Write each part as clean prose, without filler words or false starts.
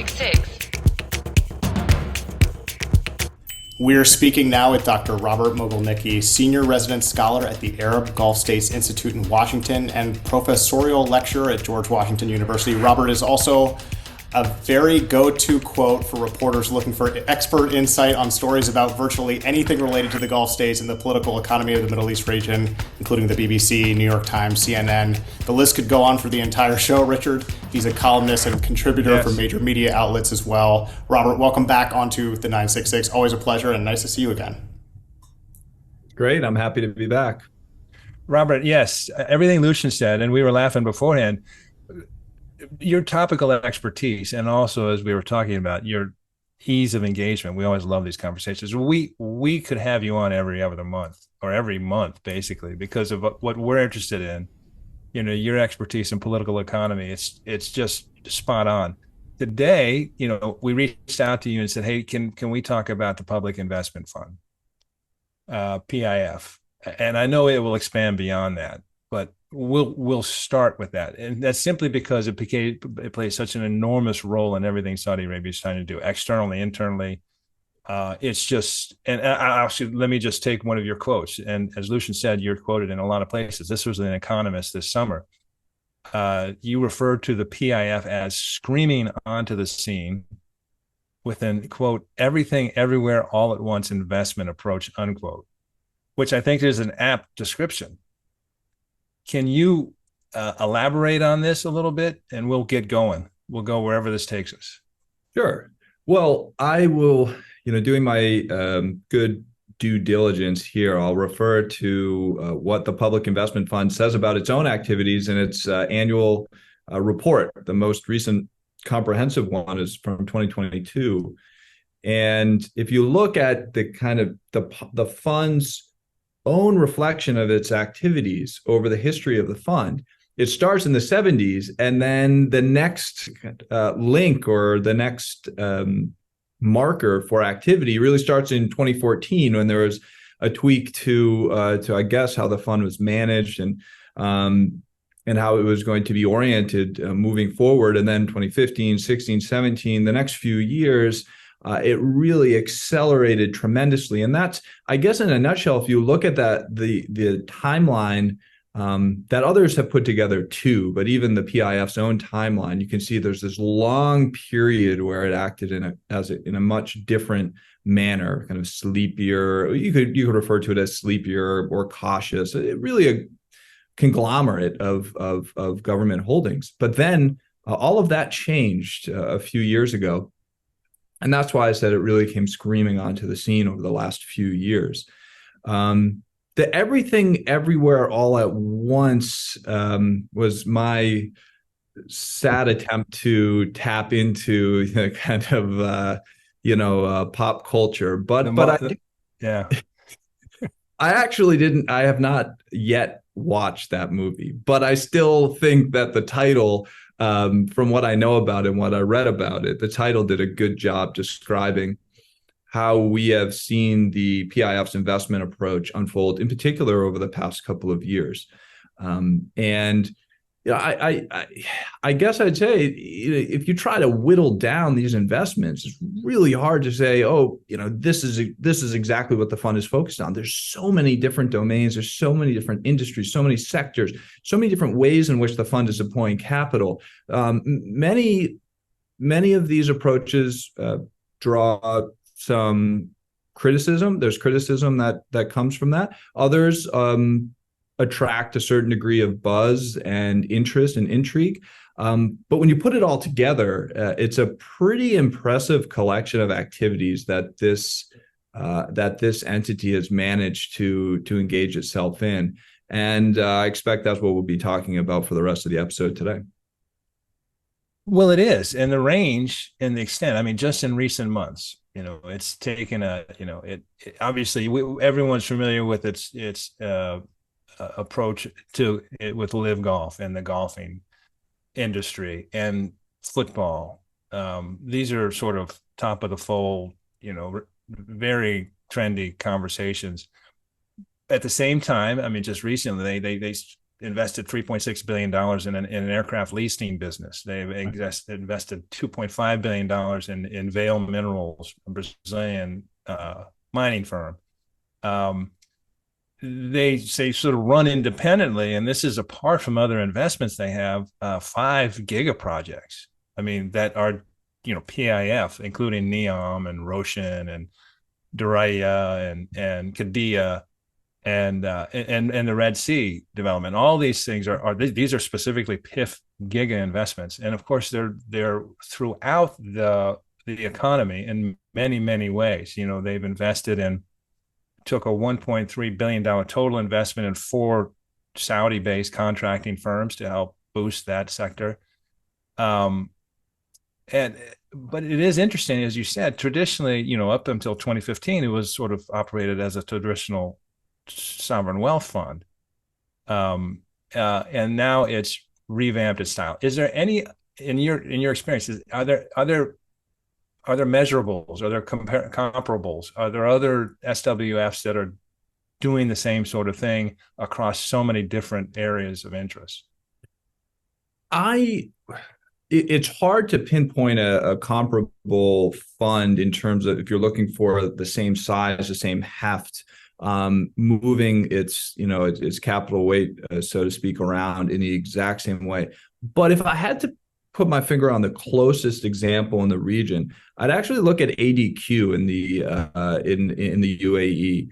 966. We're speaking now with Dr. Robert Mogielnicki, Senior Resident Scholar at the Arab Gulf States Institute in Washington and Professorial Lecturer at George Washington University. Robert is also a very go-to quote for reporters looking for expert insight on stories about virtually anything related to the Gulf states and the political economy of the Middle East region, including the BBC, New York Times, CNN. The list could go on for the entire show, Richard. He's a columnist and contributor for major media outlets as well. Robert, welcome back onto the 966. Always a pleasure and nice to see you again. Great. I'm happy to be back. Robert, yes, everything Lucian said, and we were laughing beforehand, your topical expertise, and also as we were talking about your ease of engagement. We always love these conversations. We could have you on every other month or every month, basically, because of what we're interested in. You know, your expertise in political economy, it's just spot on. Today, you know, we reached out to you and said, hey, can we talk about the Public Investment Fund, PIF? And I know it will expand beyond that, but we'll start with that. And that's simply because it plays such an enormous role in everything Saudi Arabia is trying to do, externally, internally. It's just, and actually, let me just take one of your quotes. And as Lucian said, you're quoted in a lot of places. This was an economist this summer. You referred to the PIF as screaming onto the scene with an, quote, everything, everywhere, all at once investment approach, unquote, which I think is an apt description. Can you elaborate on this a little bit, and we'll get going. We'll go wherever this takes us. Sure. Well, I will, doing my good due diligence here, I'll refer to what the Public Investment Fund says about its own activities in its annual report. The most recent comprehensive one is from 2022. And if you look at the kind of the fund's own reflection of its activities over the history of the fund, it starts in the 70s, and then the next link or the next marker for activity really starts in 2014, when there was a tweak to I guess how the fund was managed and how it was going to be oriented moving forward. And then 2015, 16, 17, the next few years, it really accelerated tremendously. And that's, I guess, in a nutshell, if you look at that, the timeline that others have put together too, but even the PIF's own timeline, you can see there's this long period where it acted in a much different manner, kind of sleepier. You could refer to it as sleepier or cautious. It really a conglomerate of government holdings. But then all of that changed a few years ago. And that's why I said it really came screaming onto the scene over the last few years. The everything, everywhere, all at once was my sad attempt to tap into kind of pop culture. But I actually didn't. I have not yet watched that movie, but I still think that the title, from what I know about it and what I read about it, the title did a good job describing how we have seen the PIF's investment approach unfold, in particular over the past couple of years. I guess I'd say, if you try to whittle down these investments, it's really hard to say, this is exactly what the fund is focused on. There's so many different domains, there's so many different industries, so many sectors, so many different ways in which the fund is deploying capital. Many of these approaches draw some criticism. There's criticism that comes from that. Others attract a certain degree of buzz and interest and intrigue. But when you put it all together, it's a pretty impressive collection of activities that this entity has managed to engage itself in. And I expect that's what we'll be talking about for the rest of the episode today. Well, it is. And the range and the extent, I mean, just in recent months, it's taken obviously everyone's familiar with its approach to it with Live Golf and the golfing industry and football. These are sort of top of the fold, very trendy conversations. At the same time, I mean, just recently they invested $3.6 billion in an aircraft leasing business. They've invested $2.5 billion in Vale Minerals, a Brazilian mining firm. They sort of run independently, and this is apart from other investments they have, 5 giga projects. I mean, that are, PIF, including NEOM and Roshan and Daraya and Qiddiya and the Red Sea development. All these things these are specifically PIF giga investments, and of course they're throughout the economy in many, many ways. They've took a $1.3 billion total investment in 4 Saudi-based contracting firms to help boost that sector. But it is interesting, as you said, traditionally, up until 2015, it was sort of operated as a traditional sovereign wealth fund. And now it's revamped its style. Is there any, in your experiences, are there measurables? Are there comparables? Are there other SWFs that are doing the same sort of thing across so many different areas of interest? It's hard to pinpoint a comparable fund in terms of, if you're looking for the same size, the same heft, moving its capital weight, so to speak, around in the exact same way. But if I had to put my finger on the closest example in the region, I'd actually look at ADQ in the UAE.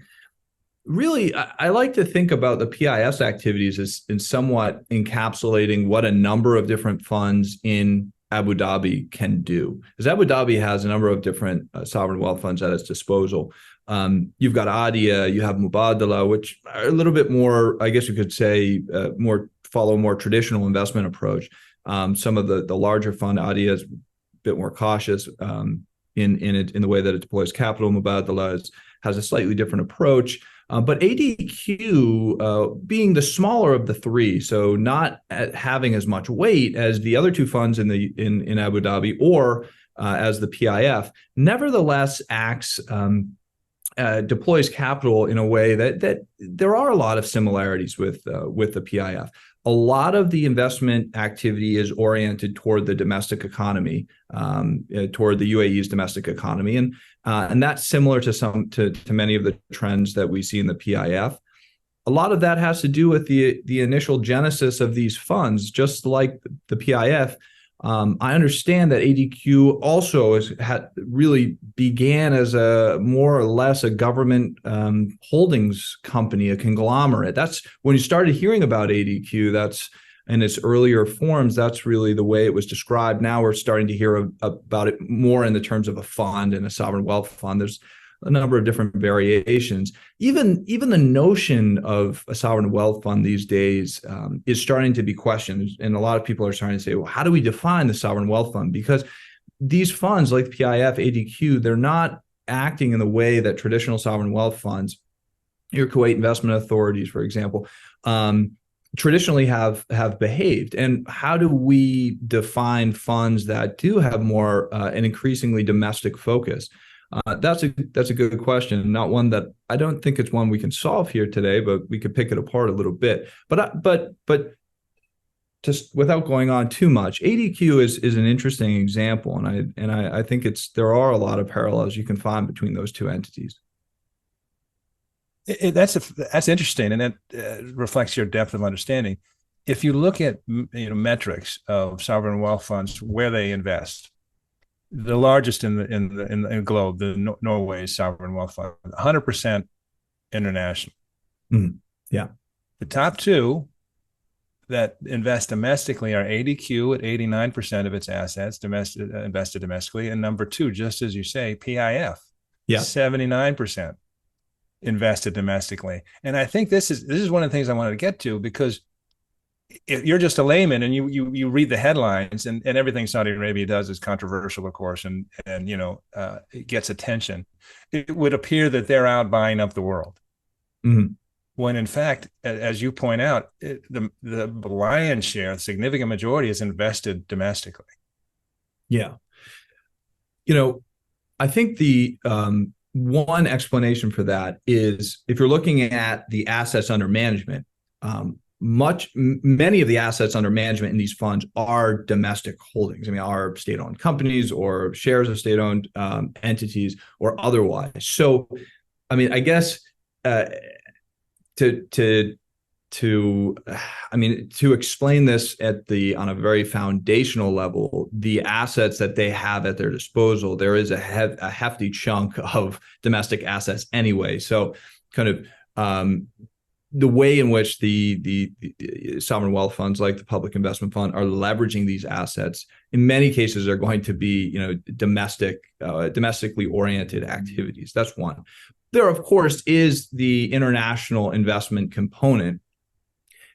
Really, I like to think about the PIS activities as in somewhat encapsulating what a number of different funds in Abu Dhabi can do. Because Abu Dhabi has a number of different sovereign wealth funds at its disposal. You've got ADIA, you have Mubadala, which are a little bit more, I guess you could say, follow a more traditional investment approach. Some of the larger fund, ADIA, is a bit more cautious in the way that it deploys capital. Mubadala has a slightly different approach. But ADQ, being the smaller of the 3, so not having as much weight as the other 2 funds in Abu Dhabi or as the PIF, nevertheless deploys capital in a way that there are a lot of similarities with the PIF. A lot of the investment activity is oriented toward the domestic economy, toward the UAE's domestic economy, and that's similar to many of the trends that we see in the PIF. A lot of that has to do with the initial genesis of these funds, just like the PIF. I understand that ADQ also really began as a more or less a government holdings company, a conglomerate. That's when you started hearing about ADQ. That's in its earlier forms. That's really the way it was described. Now we're starting to hear about it more in the terms of a fund and a sovereign wealth fund. There's a number of different variations. Even the notion of a sovereign wealth fund these days is starting to be questioned. And a lot of people are starting to say, well, how do we define the sovereign wealth fund? Because these funds like PIF, ADQ, they're not acting in the way that traditional sovereign wealth funds, your Kuwait investment authorities, for example, traditionally have behaved. And how do we define funds that do have more an increasingly domestic focus? That's a good question. Not one that I don't think it's one we can solve here today, but we could pick it apart a little bit. But just without going on too much, ADQ is an interesting example, and I think there are a lot of parallels you can find between those 2 entities. That's interesting, and that reflects your depth of understanding. If you look at metrics of sovereign wealth funds, where they invest, the largest in the globe, the Norway's sovereign wealth fund, 100% international. Yeah. The top 2 that invest domestically are ADQ at 89% of its assets invested domestically, and number 2, just as you say, PIF, 79% invested domestically. And I think this is one of the things I wanted to get to, because if you're just a layman and you read the headlines, and everything Saudi Arabia does is controversial, of course, and it gets attention, it would appear that they're out buying up the world. Mm-hmm. When in fact, as you point out, the lion's share, the significant majority, is invested domestically. Yeah. I think the one explanation for that is, if you're looking at the assets under management, many of the assets under management in these funds are domestic holdings. I mean, are state-owned companies or shares of state-owned entities or otherwise. So, I mean, I guess to explain this on a very foundational level, the assets that they have at their disposal, there is a hefty chunk of domestic assets anyway. So, kind of the way in which the sovereign wealth funds like the public investment fund are leveraging these assets in many cases are going to be domestically oriented activities. That's one. There, of course, is the international investment component.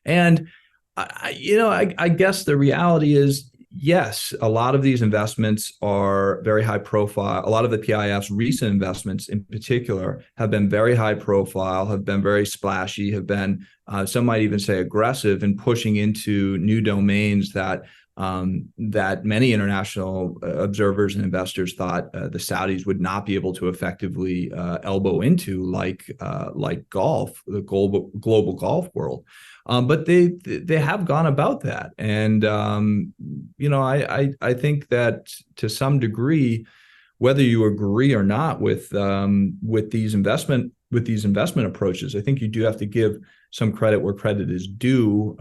And I guess the reality is, yes, a lot of these investments are very high profile. A lot of the PIF's recent investments in particular have been very high profile, have been very splashy, have been, some might even say, aggressive in pushing into new domains that many international observers and investors thought the Saudis would not be able to effectively elbow into, like golf, the global golf world. But they have gone about that, and I think that to some degree, whether you agree or not with these investment approaches, I think you do have to give some credit where credit is due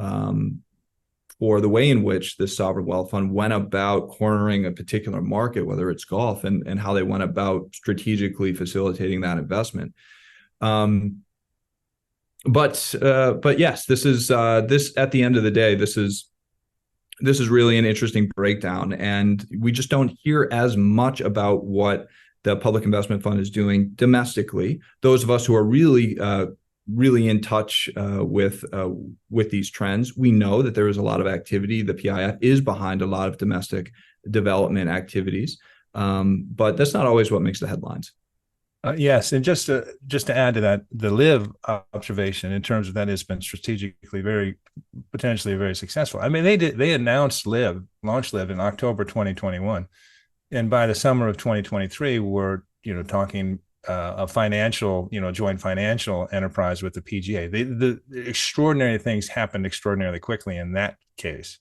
for the way in which the sovereign wealth fund went about cornering a particular market, whether it's golf, and how they went about strategically facilitating that investment. But yes, this is at the end of the day, this is really an interesting breakdown, and we just don't hear as much about what the public investment fund is doing domestically. Those of us who are really in touch with these trends, we know that there is a lot of activity. The PIF is behind a lot of domestic development activities, but that's not always what makes the headlines. Yes, and just to add to that, the LIV observation in terms of that has been strategically potentially very successful. I mean, they announced launched LIV in October 2021, and by the summer of 2023, we're talking a financial joint financial enterprise with the PGA. The extraordinary things happened extraordinarily quickly in that case.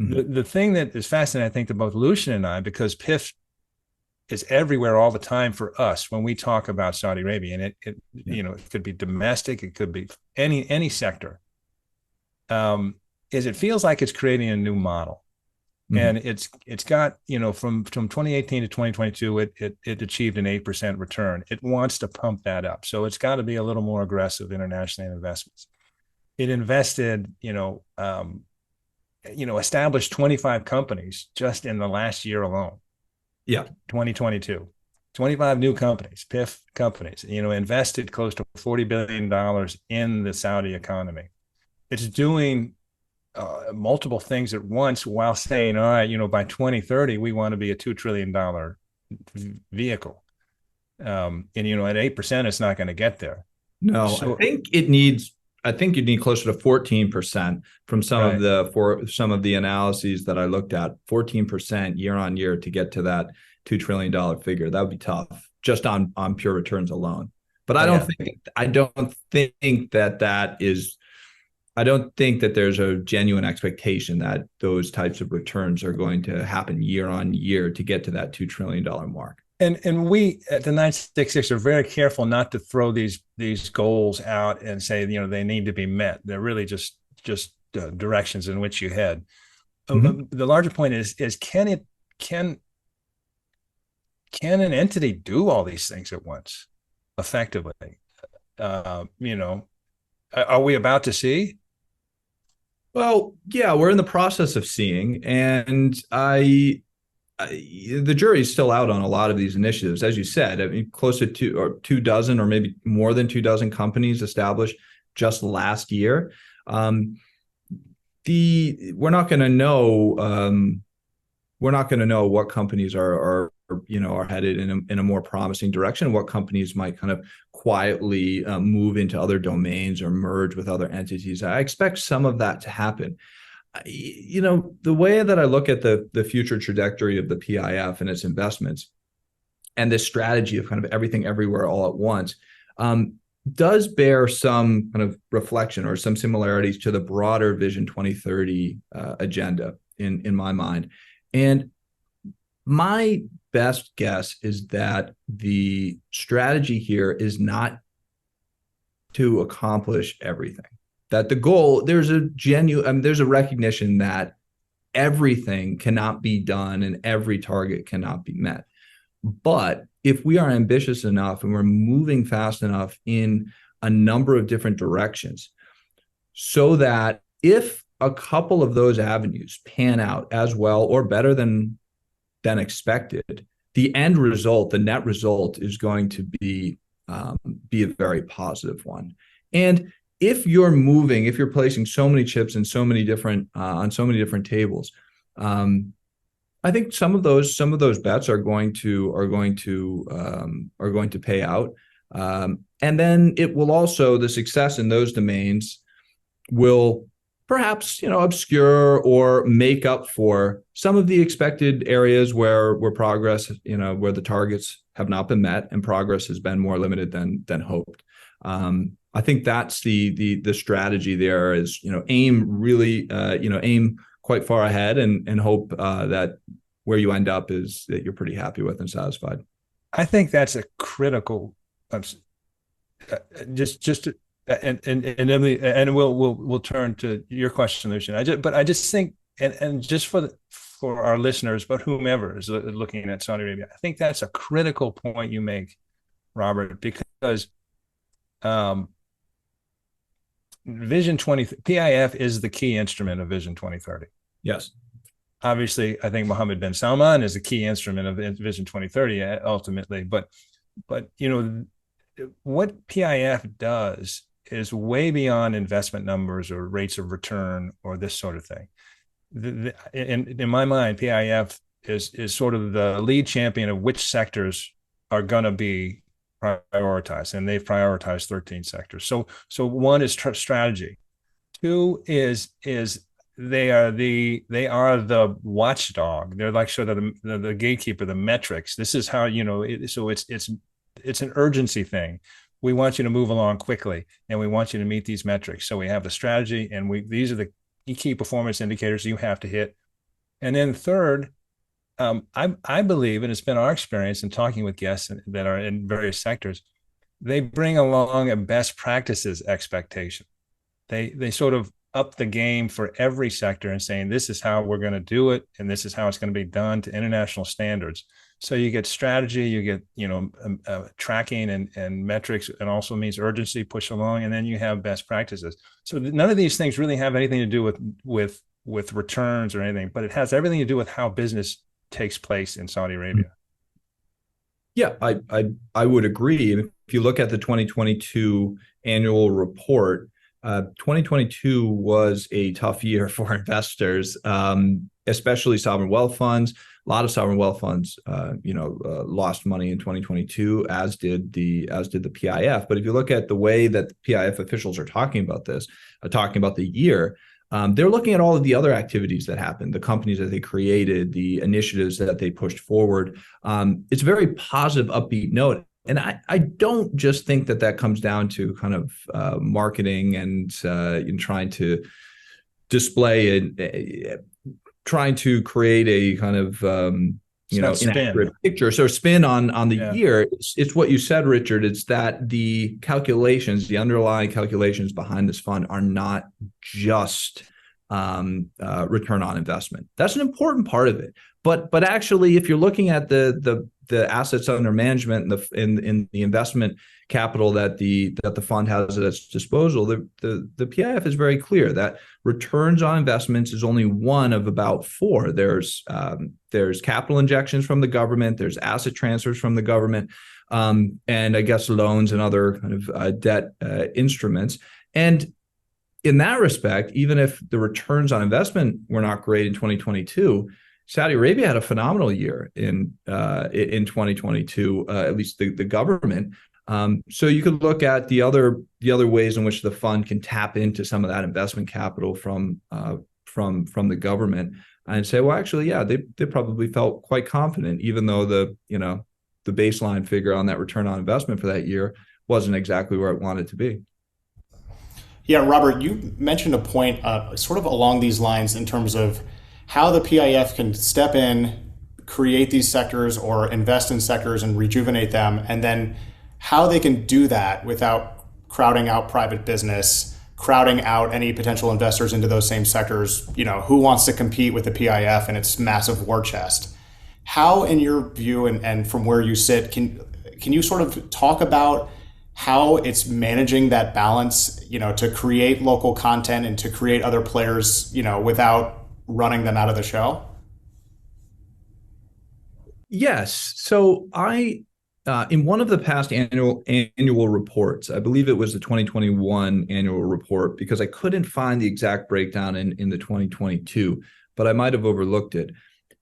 Mm-hmm. The thing that is fascinating, I think, to both Lucian and I, because PIF is everywhere all the time for us when we talk about Saudi Arabia, and it could be domestic, it could be any sector, is it feels like it's creating a new model. Mm-hmm. And it's got, from 2018 to 2022, it achieved an 8% return. It wants to pump that up. So it's got to be a little more aggressive internationally in investments. It invested, established 25 companies just in the last year alone. Yeah. 2022, 25 new companies, PIF companies, invested close to $40 billion in the Saudi economy. It's doing multiple things at once while saying, all right, by 2030, we want to be a $2 trillion vehicle. And, at 8%, it's not going to get there. No, so, I think you need closer to 14% from some of the analyses that I looked at, 14% year on year to get to that $2 trillion figure. That would be tough just on pure returns alone. But I don't think that there's a genuine expectation that those types of returns are going to happen year on year to get to that $2 trillion mark. And we at the 966 are very careful not to throw these goals out and say, they need to be met. They're really just directions in which you head. Mm-hmm. The larger point is can an entity do all these things at once effectively? Are we about to see? Well, yeah, we're in the process of seeing, and the jury is still out on a lot of these initiatives. As you said, I mean, close to two dozen or maybe more than 24 companies established just last year. We're not going to know. We're not going to know what companies are headed in a more promising direction. What companies might kind of quietly move into other domains or merge with other entities. I expect some of that to happen. The way that I look at the future trajectory of the PIF and its investments and this strategy of kind of everything everywhere all at once, does bear some kind of reflection or some similarities to the broader Vision 2030 agenda in my mind. And my best guess is that the strategy here is not to accomplish everything. That the goal, there's a genuine, there's a recognition that everything cannot be done and every target cannot be met. But if we are ambitious enough and we're moving fast enough in a number of different directions, so that if a couple of those avenues pan out as well or better than expected, the end result, the net result, is going to be a very positive one. And if you're placing so many chips in so many different on so many different tables, I think some of those bets are going to pay out, and then it will also, the success in those domains will perhaps obscure or make up for some of the expected areas where progress, where the targets have not been met and progress has been more limited than hoped. I think that's the strategy there is, aim quite far ahead and hope that where you end up is that you're pretty happy with and satisfied. I think that's a critical, and we'll turn to your question, Lucian. I just think, and just for our listeners, but whomever is looking at Saudi Arabia, I think that's a critical point you make, Robert, because Vision 20 PIF is the key instrument of Vision 2030. Yes. Obviously, I think Mohammed bin Salman is a key instrument of Vision 2030 ultimately, but what PIF does is way beyond investment numbers or rates of return or this sort of thing. In my mind, PIF is sort of the lead champion of which sectors are going to be prioritized, and they've prioritized 13 sectors. So one is strategy. Two is they are the watchdog. They're like sort of the gatekeeper, the metrics. This is how so it's an urgency thing. We want you to move along quickly, and we want you to meet these metrics. So we have the strategy, and these are the key performance indicators you have to hit. And then third, I believe, and it's been our experience in talking with guests that are in various sectors, they bring along a best practices expectation. They sort of up the game for every sector and saying, this is how we're going to do it, and this is how it's going to be done to international standards. So you get strategy, you get tracking and metrics, and also means urgency, push along, and then you have best practices. So none of these things really have anything to do with returns or anything, but it has everything to do with how business takes place in Saudi Arabia. Yeah, I would agree. If you look at the 2022 annual report, 2022 was a tough year for investors, especially sovereign wealth funds. A lot of sovereign wealth funds, lost money in 2022, as did the PIF. But if you look at the way that the PIF officials are talking about this, talking about the year, they're looking at all of the other activities that happened, the companies that they created, the initiatives that they pushed forward. It's a very positive, upbeat note. And I don't just think that comes down to kind of marketing and trying to display trying to create a kind of inaccurate picture. So spin on the year. It's what you said, Richard. It's that the calculations, the underlying calculations behind this fund are not just return on investment. That's an important part of it. But actually, if you're looking at the assets under management and in the investment capital that the fund has at its disposal, the PIF is very clear that returns on investments is only one of about four. There's capital injections from the government, there's asset transfers from the government, and I guess loans and other kind of debt instruments. And in that respect, even if the returns on investment were not great in 2022, Saudi Arabia had a phenomenal year in 2022, at least the government. So you could look at the other ways in which the fund can tap into some of that investment capital from the government and say, well, actually, yeah, they probably felt quite confident, even though the baseline figure on that return on investment for that year wasn't exactly where it wanted to be. Yeah, Robert, you mentioned a point sort of along these lines in terms of how the PIF can step in, create these sectors or invest in sectors and rejuvenate them, and then how they can do that without crowding out private business, crowding out any potential investors into those same sectors. You know, who wants to compete with the PIF and its massive war chest? How, in your view, and from where you sit, can you sort of talk about how it's managing that balance, you know, to create local content and to create other players, you know, without running them out of the show? Yes. So in one of the past annual reports, I believe it was the 2021 annual report, because I couldn't find the exact breakdown in the 2022, but I might have overlooked it.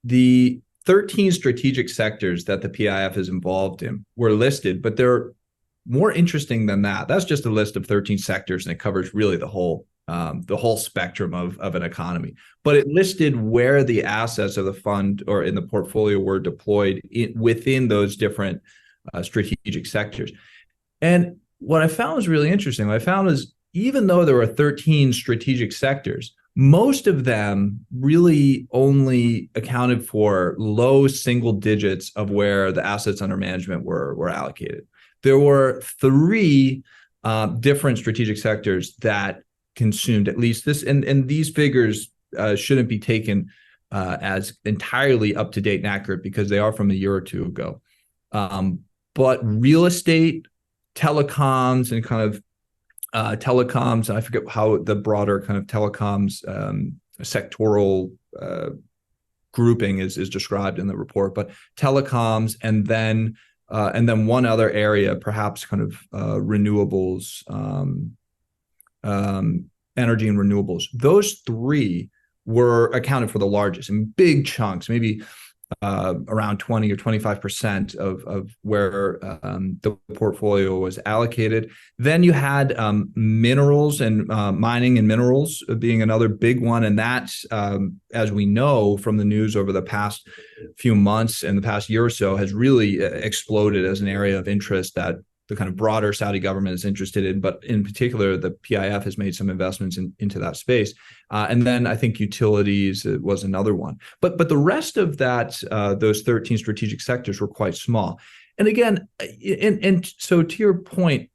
The 13 strategic sectors that the PIF is involved in were listed, but they're more interesting than that. That's just a list of 13 sectors, and it covers really the whole spectrum of an economy. But it listed where the assets of the fund or in the portfolio were deployed within those different strategic sectors. And what I found was really interesting. What I found is, even though there were 13 strategic sectors, most of them really only accounted for low single digits of where the assets under management were allocated. There were 3 different strategic sectors that consumed at least this, and these figures shouldn't be taken as entirely up to date and accurate because they are from a year or two ago. But real estate, telecoms, and kind of telecoms, I forget how the broader kind of telecoms sectoral grouping is described in the report, but telecoms, and then one other area, perhaps kind of renewables, energy and renewables. Those 3 were accounted for the largest in big chunks, maybe around 20 or 25% of where the portfolio was allocated. Then you had minerals and mining and minerals being another big one. And that, as we know from the news over the past few months and the past year or so, has really exploded as an area of interest that the kind of broader Saudi government is interested in, but in particular, the PIF has made some investments into that space. And then I think utilities was another one. But the rest of that, those 13 strategic sectors were quite small. And again, and so to your point,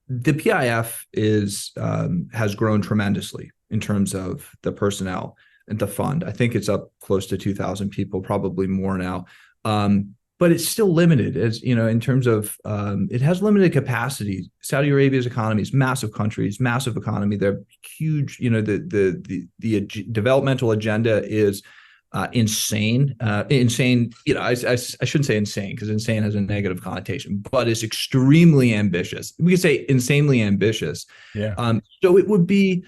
the PIF has grown tremendously in terms of the personnel and the fund. I think it's up close to 2,000 people, probably more now. But it's still limited, as you know, in terms of it has limited capacity. Saudi Arabia's economy is massive country, massive economy. They're huge. You know, the developmental agenda is insane. Insane. You know, I shouldn't say insane because insane has a negative connotation, but it's extremely ambitious. We could say insanely ambitious. Yeah. So it would be.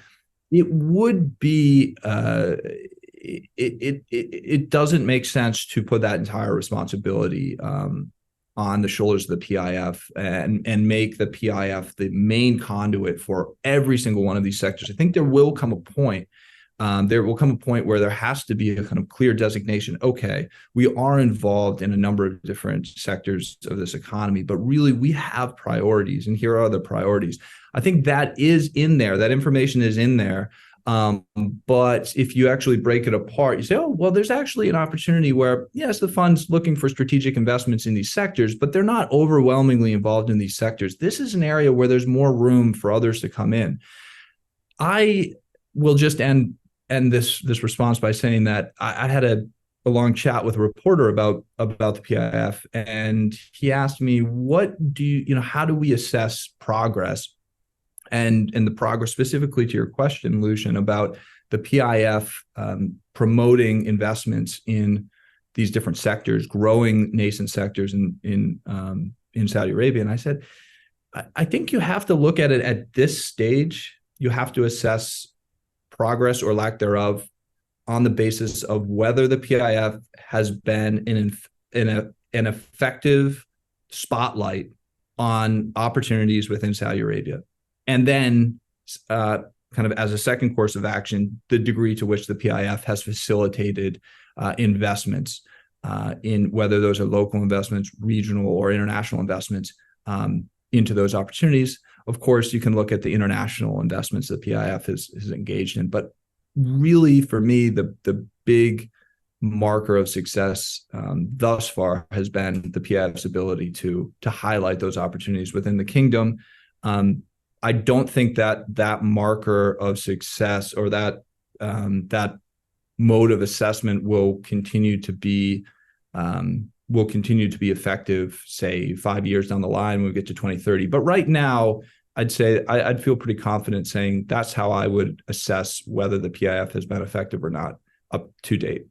It doesn't make sense to put that entire responsibility on the shoulders of the PIF and make the PIF the main conduit for every single one of these sectors. I think there will come a point where there has to be a kind of clear designation. Okay, we are involved in a number of different sectors of this economy, but really we have priorities, and here are the priorities. I think that is in there. That information is in there. But if you actually break it apart, you say, oh, well, there's actually an opportunity where, yes, the fund's looking for strategic investments in these sectors, but they're not overwhelmingly involved in these sectors. This is an area where there's more room for others to come in. I will just end this response by saying that I had a long chat with a reporter about the PIF, and he asked me, how do we assess progress? And the progress, specifically to your question, Lucian, about the PIF promoting investments in these different sectors, growing nascent sectors in Saudi Arabia. And I said, I think you have to look at it at this stage. You have to assess progress or lack thereof on the basis of whether the PIF has been an effective spotlight on opportunities within Saudi Arabia. And then kind of as a second course of action, the degree to which the PIF has facilitated investments in whether those are local investments, regional or international investments into those opportunities. Of course, you can look at the international investments that PIF is engaged in, but really, for me, the big marker of success thus far has been the PIF's ability to highlight those opportunities within the kingdom. I don't think that marker of success, or that mode of assessment, will continue to be effective, say 5 years down the line when we get to 2030. But right now, I'd say I'd feel pretty confident saying that's how I would assess whether the PIF has been effective or not up to date.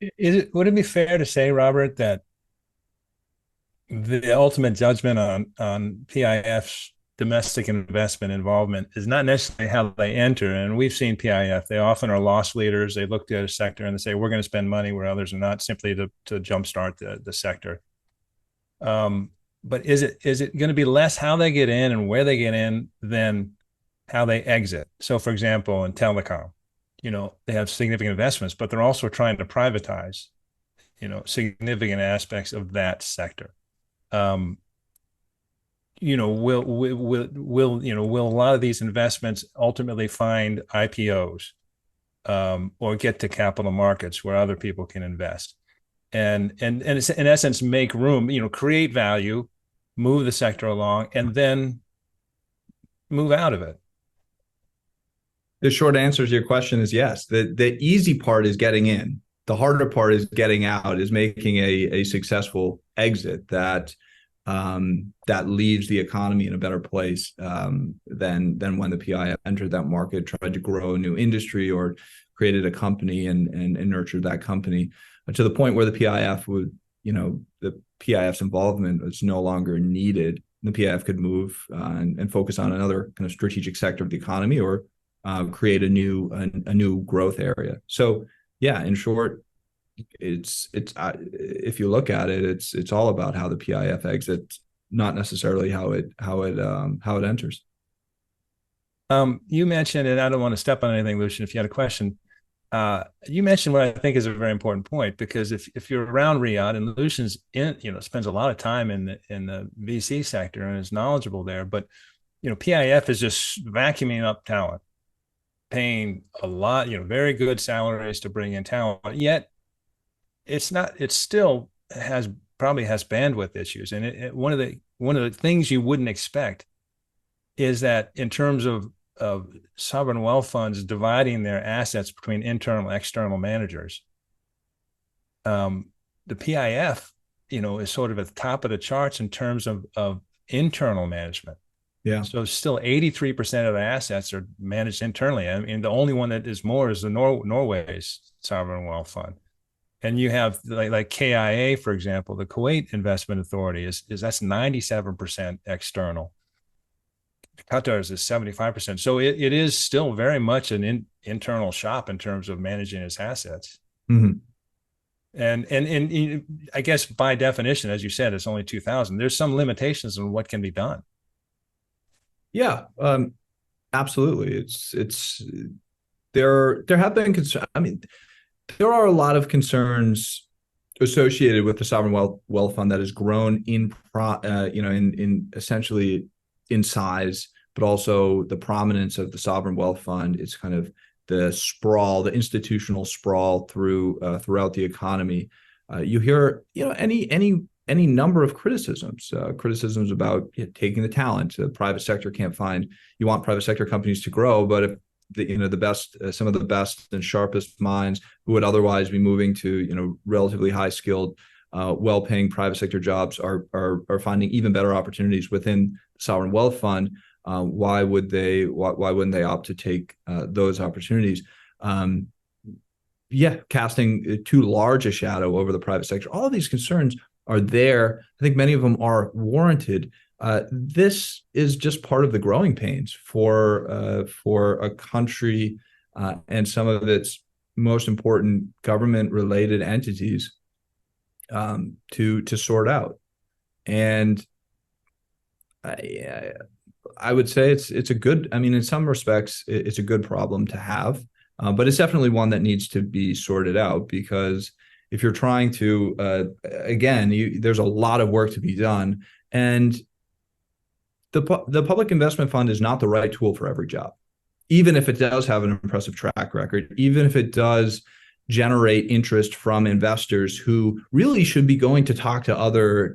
Would it be fair to say, Robert, that the ultimate judgment on PIF's domestic investment involvement is not necessarily how they enter? And we've seen PIF; they often are loss leaders. They look at a sector and they say, "We're going to spend money where others are not," simply to jumpstart the sector. But is it going to be less how they get in and where they get in than how they exit? So, for example, in telecom, they have significant investments, but they're also trying to privatize, significant aspects of that sector. Will a lot of these investments ultimately find IPOs, or get to capital markets where other people can invest, and it's, in essence, make room, create value, move the sector along, and then move out of it? The short answer to your question is yes. The easy part is getting in. The harder part is getting out, is making a successful exit that leaves the economy in a better place than when the PIF entered that market, tried to grow a new industry, or created a company and nurtured that company to the point where the PIF's involvement was no longer needed. The PIF could move and focus on another kind of strategic sector of the economy, or create a new growth area. So yeah, in short, it's if you look at it, it's all about how the PIF exits, not necessarily how it enters. You mentioned, and I don't want to step on anything, Lucian, if you had a question. You mentioned what I think is a very important point, because if you're around Riyadh, and Lucian's spends a lot of time in the VC sector and is knowledgeable there, but PIF is just vacuuming up talent, paying a lot, very good salaries to bring in talent, yet it still probably has bandwidth issues. And one of the things you wouldn't expect is that, in terms of sovereign wealth funds dividing their assets between internal and external managers, the PIF, is sort of at the top of the charts in terms of internal management. Yeah. So still 83% of the assets are managed internally. I mean, the only one that is more is the Norway's sovereign wealth fund. And you have like KIA, for example, the Kuwait Investment Authority is that's 97% external. Qatar's is 75%. So it is still very much an internal shop in terms of managing its assets. Mm-hmm. And I guess by definition, as you said, it's only 2000. There's some limitations on what can be done. Yeah, absolutely. There have been concerns. I mean, there are a lot of concerns associated with the sovereign wealth fund that has grown in essentially in size, but also the prominence of the sovereign wealth fund. It's kind of the sprawl, the institutional sprawl throughout the economy. You hear any number of criticisms about taking the talent. The private sector can't find. You want private sector companies to grow, but if the best, some of the best and sharpest minds who would otherwise be moving to relatively high skilled, well-paying private sector jobs are finding even better opportunities within the sovereign wealth fund. Why wouldn't they opt to take those opportunities? Casting too large a shadow over the private sector. All of these concerns are there. I think many of them are warranted. This is just part of the growing pains for a country and some of its most important government-related entities to sort out. And I would say it's a good. I mean, in some respects, it's a good problem to have, but it's definitely one that needs to be sorted out, because if you're trying to, there's a lot of work to be done. And the public investment fund is not the right tool for every job, even if it does have an impressive track record, even if it does generate interest from investors who really should be going to talk to other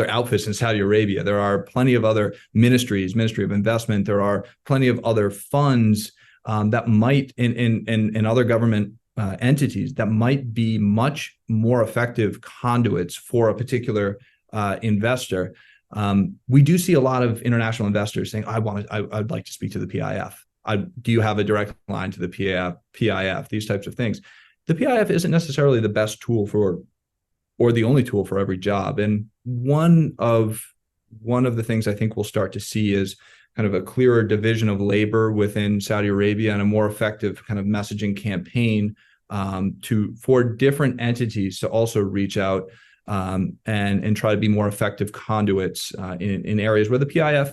outfits in Saudi Arabia. There are plenty of other ministries, Ministry of Investment. There are plenty of other funds that might in other government entities that might be much more effective conduits for a particular investor. We do see a lot of international investors saying, I'd like to speak to the PIF. Do you have a direct line to the PIF? These types of things. The PIF isn't necessarily the best tool or the only tool for every job. And one of the things I think we'll start to see is kind of a clearer division of labor within Saudi Arabia and a more effective kind of messaging campaign for different entities to also reach out and try to be more effective conduits in areas where the PIF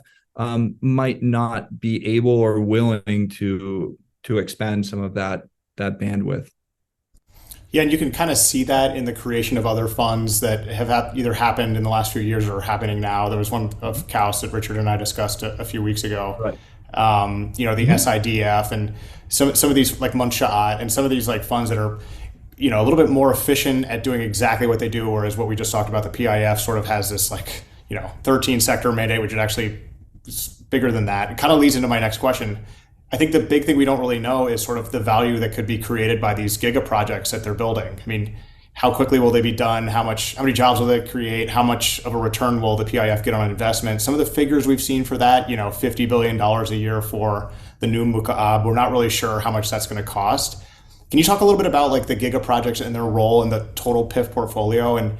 might not be able or willing to expend some of that bandwidth. Yeah, and you can kind of see that in the creation of other funds that have either happened in the last few years or are happening now. There was one of CAUS that Richard and I discussed a few weeks ago. Right. The SIDF and some of these like Munshaat and some of these like funds that are, a little bit more efficient at doing exactly what they do, whereas what we just talked about, the PIF sort of has this 13 sector mandate, which is actually bigger than that. It kind of leads into my next question. I think the big thing we don't really know is sort of the value that could be created by these giga projects that they're building. I mean, how quickly will they be done? How many jobs will they create? How much of a return will the PIF get on investment? Some of the figures we've seen for that, $50 billion a year for the new Mukaab. We're not really sure how much that's going to cost. Can you talk a little bit about like the giga projects and their role in the total PIF portfolio and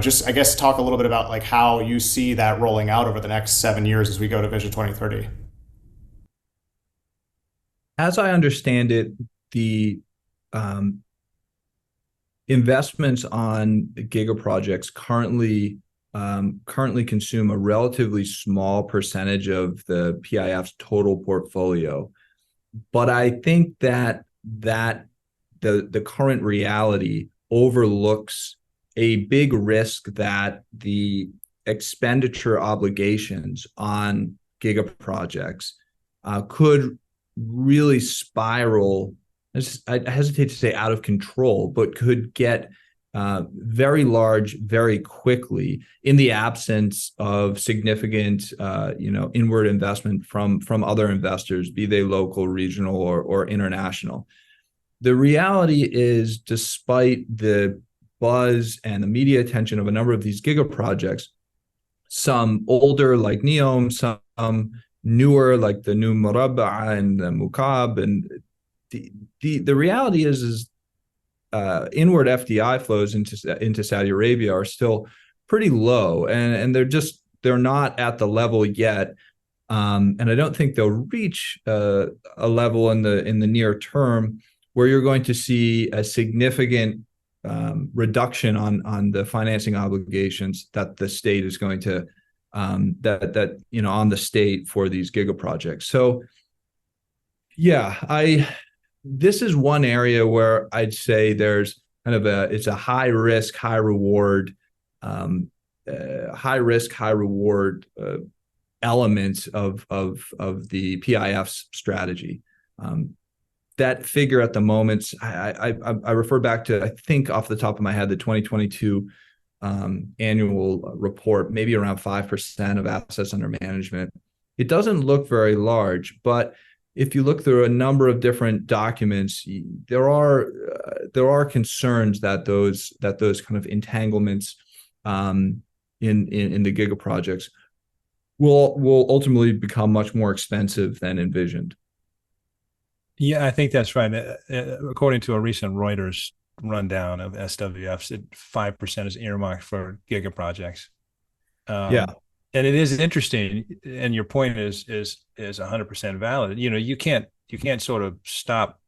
just I guess talk a little bit about like how you see that rolling out over the next 7 years as we go to Vision 2030? As I understand it, the investments on giga projects currently consume a relatively small percentage of the PIF's total portfolio. But I think that the current reality overlooks a big risk that the expenditure obligations on giga projects could really spiral. I hesitate to say out of control, but could get very large very quickly in the absence of significant, inward investment from other investors, be they local, regional, or international. The reality is, despite the buzz and the media attention of a number of these giga projects, some older like NEOM, some newer like the new Murabba and the Mukab, and the reality is inward FDI flows into Saudi Arabia are still pretty low, and they're not at the level yet, and I don't think they'll reach a level in the near term where you're going to see a significant reduction on the financing obligations that the state is going to on the state for these giga projects. So yeah, this is one area where I'd say there's kind of it's a high risk, high reward, elements of the PIF's strategy. That figure at the moment, I refer back to, I think off the top of my head, the 2022 annual report, maybe around 5% of assets under management. It doesn't look very large, but if you look through a number of different documents, there are concerns that those kind of entanglements in the giga projects will ultimately become much more expensive than envisioned. Yeah, I think that's right. According to a recent Reuters rundown of SWFs, 5% is earmarked for giga projects. Yeah. And it is interesting, and your point is 100% valid. You can't sort of stop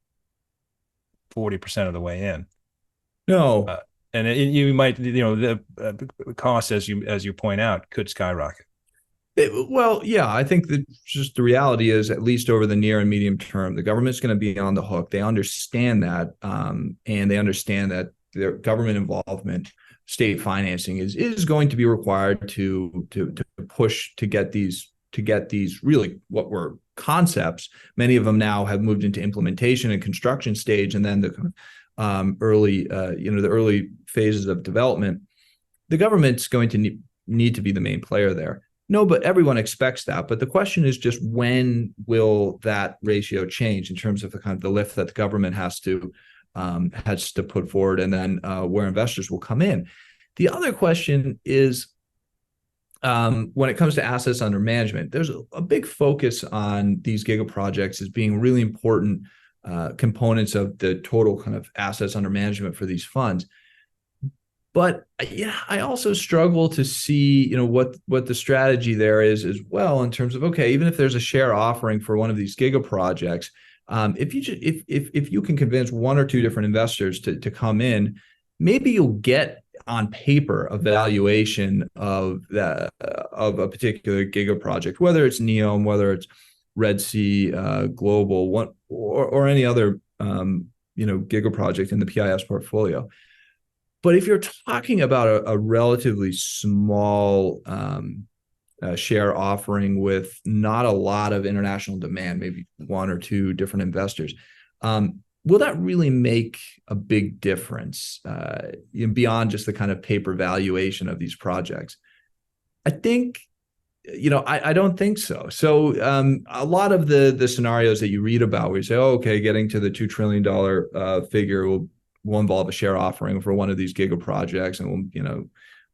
40% of the way in. No, and you might, the cost, as you point out, could skyrocket. Well, yeah, I think that just the reality is, at least over the near and medium term, the government's going to be on the hook. They understand that, and they understand that their government involvement, state financing is going to be required to push to get these really what were concepts. Many of them now have moved into implementation and construction stage, and then the early the early phases of development. The government's going to need to be the main player there. No, but everyone expects that. But the question is just, when will that ratio change in terms of the kind of the lift that the government has to put forward, and then where investors will come in. The other question is, when it comes to assets under management, there's a big focus on these giga projects as being really important components of the total kind of assets under management for these funds. But yeah, I also struggle to see, what the strategy there is as well, in terms of, okay, even if there's a share offering for one of these giga projects, if you can convince one or two different investors to come in, maybe you'll get on paper a valuation of a particular giga project, whether it's Neom, whether it's Red Sea Global, or any other giga project in the PIF's portfolio. But if you're talking about a relatively small share offering with not a lot of international demand, maybe one or two different investors, will that really make a big difference beyond just the kind of paper valuation of these projects? I think, I don't think so. So a lot of the scenarios that you read about, where you say, oh, okay, getting to the $2 trillion figure will involve a share offering for one of these giga projects, and will,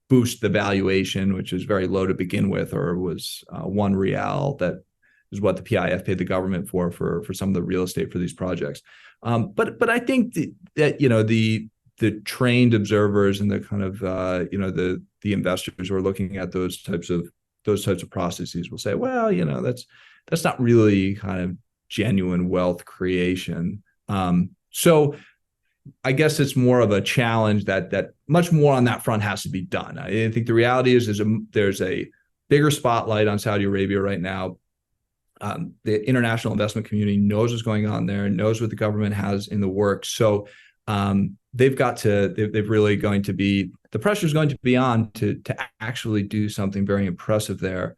boost the valuation, which is very low to begin with, or was $1. That is what the PIF paid the government for some of the real estate for these projects. But I think that the trained observers and the kind of the investors who are looking at those types of processes will say, well, that's not really kind of genuine wealth creation. So I guess it's more of a challenge that much more on that front has to be done. I think the reality is there's a bigger spotlight on Saudi Arabia right now. The international investment community knows what's going on there, knows what the government has in the works. So they've really going to be, the pressure is going to be on to actually do something very impressive there.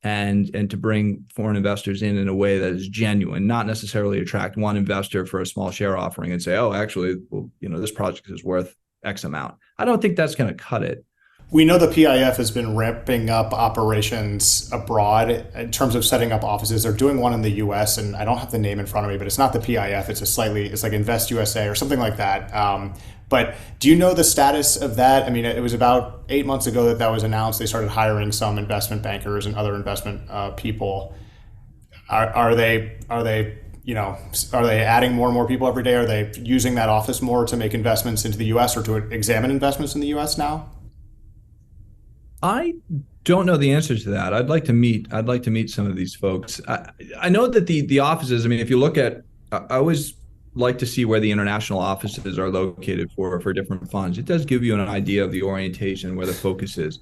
And to bring foreign investors in a way that is genuine, not necessarily attract one investor for a small share offering and say, oh, actually, well, this project is worth X amount. I don't think that's going to cut it. We know the PIF has been ramping up operations abroad in terms of setting up offices. They're doing one in the U.S., and I don't have the name in front of me, but it's not the PIF. It's like Invest USA or something like that. But do you know the status of that? I mean, it was about 8 months ago that was announced. They started hiring some investment bankers and other investment people. Are they adding more and more people every day? Are they using that office more to make investments into the U.S. or to examine investments in the U.S. now? I don't know the answer to that. I'd like to meet some of these folks. I know that the offices, I mean, if you look at, I always like to see where the international offices are located for different funds. It does give you an idea of the orientation, where the focus is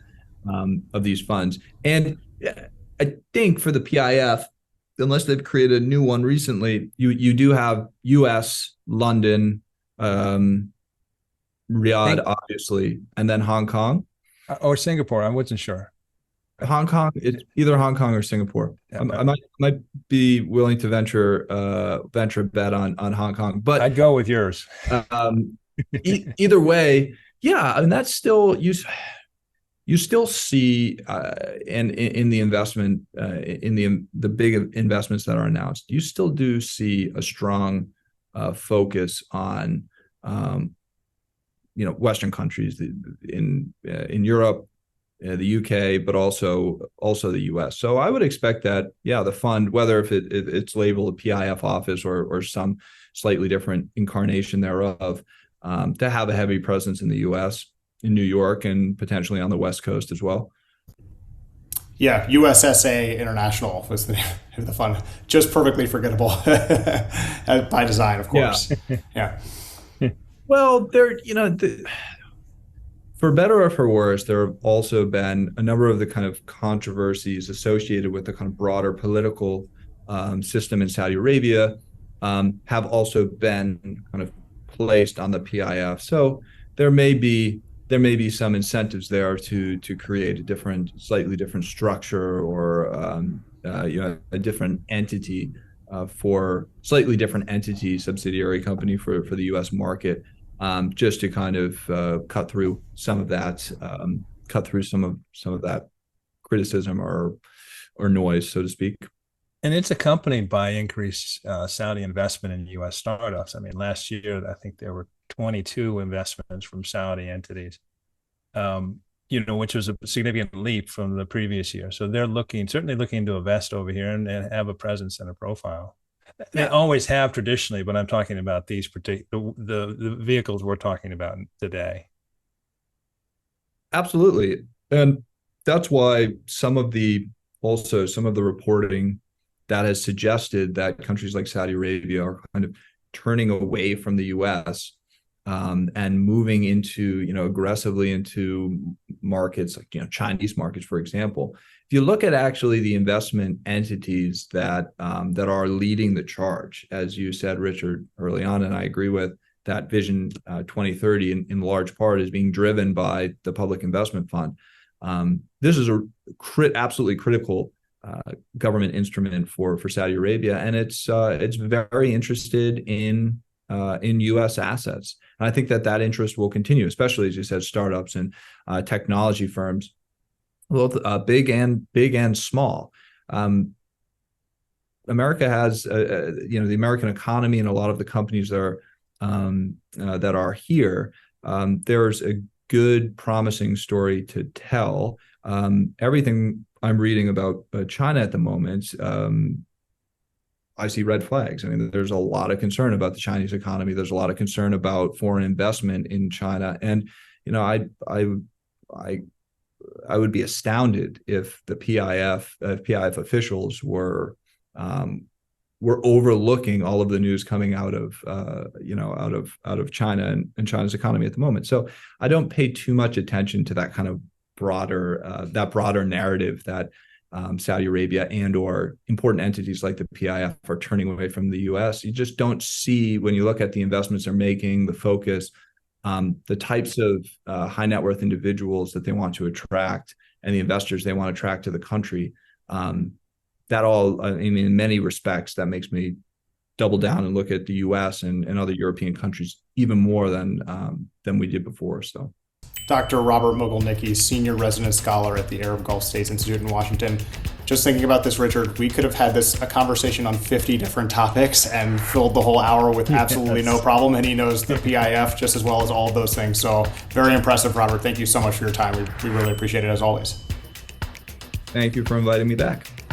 of these funds. And I think for the PIF, unless they've created a new one recently, you do have US, London, Riyadh, obviously, and then Hong Kong. Or Singapore. I wasn't sure. Hong Kong, it's either Hong Kong or Singapore. Yeah, I might be willing to venture a bet on Hong Kong, but I'd go with yours. Either way, yeah, I mean, that's still you still see in the investment in the big investments that are announced, you still do see a strong focus on Western countries in Europe, the UK, but also the US. So I would expect that, yeah, the fund, whether if it's labeled a PIF office or some slightly different incarnation thereof, to have a heavy presence in the US, in New York, and potentially on the West Coast as well. Yeah, USSA International was the name of the fund. Just perfectly forgettable by design, of course. Yeah. Well, for better or for worse, there have also been a number of the kind of controversies associated with the kind of broader political system in Saudi Arabia have also been kind of placed on the PIF. So there may be some incentives there to create a slightly different structure, or a different entity for slightly different entity, subsidiary company for the U.S. market, just to kind of cut through some of that, criticism or noise, so to speak. And it's accompanied by increased Saudi investment in U.S. startups. I mean, last year, I think there were 22 investments from Saudi entities, which was a significant leap from the previous year. So they're certainly looking to invest over here and have a presence and a profile. They always have traditionally, but I'm talking about these the vehicles we're talking about today. Absolutely. And that's why some of the reporting that has suggested that countries like Saudi Arabia are kind of turning away from the U.S. And moving into, aggressively into markets like, Chinese markets, for example. If you look at actually the investment entities that are leading the charge, as you said, Richard, early on, and I agree with that, Vision 2030 in large part is being driven by the Public Investment Fund. This is a absolutely critical government instrument for Saudi Arabia, and it's very interested in U.S. assets. And I think that interest will continue, especially, as you said, startups and technology firms, both big and small. America has, the American economy and a lot of the companies that are here. There's a good, promising story to tell. Everything I'm reading about China at the moment, I see red flags. I mean, there's a lot of concern about the Chinese economy. There's a lot of concern about foreign investment in China, and I would be astounded if the PIF officials were overlooking all of the news coming out of China and China's economy at the moment. So I don't pay too much attention to that kind of broader narrative that Saudi Arabia and or important entities like the PIF are turning away from the U.S. You just don't see, when you look at the investments they're making, the focus, the types of high net worth individuals that they want to attract, and the investors they want to attract to the country. That all, in many respects, that makes me double down and look at the U.S. and other European countries even more than we did before. So. Dr. Robert Mogielnicki, Senior Resident Scholar at the Arab Gulf States Institute in Washington. Just thinking about this, Richard, we could have had a conversation on 50 different topics and filled the whole hour with absolutely no problem, and he knows the PIF just as well as all of those things. So very impressive, Robert. Thank you so much for your time. We really appreciate it, as always. Thank you for inviting me back.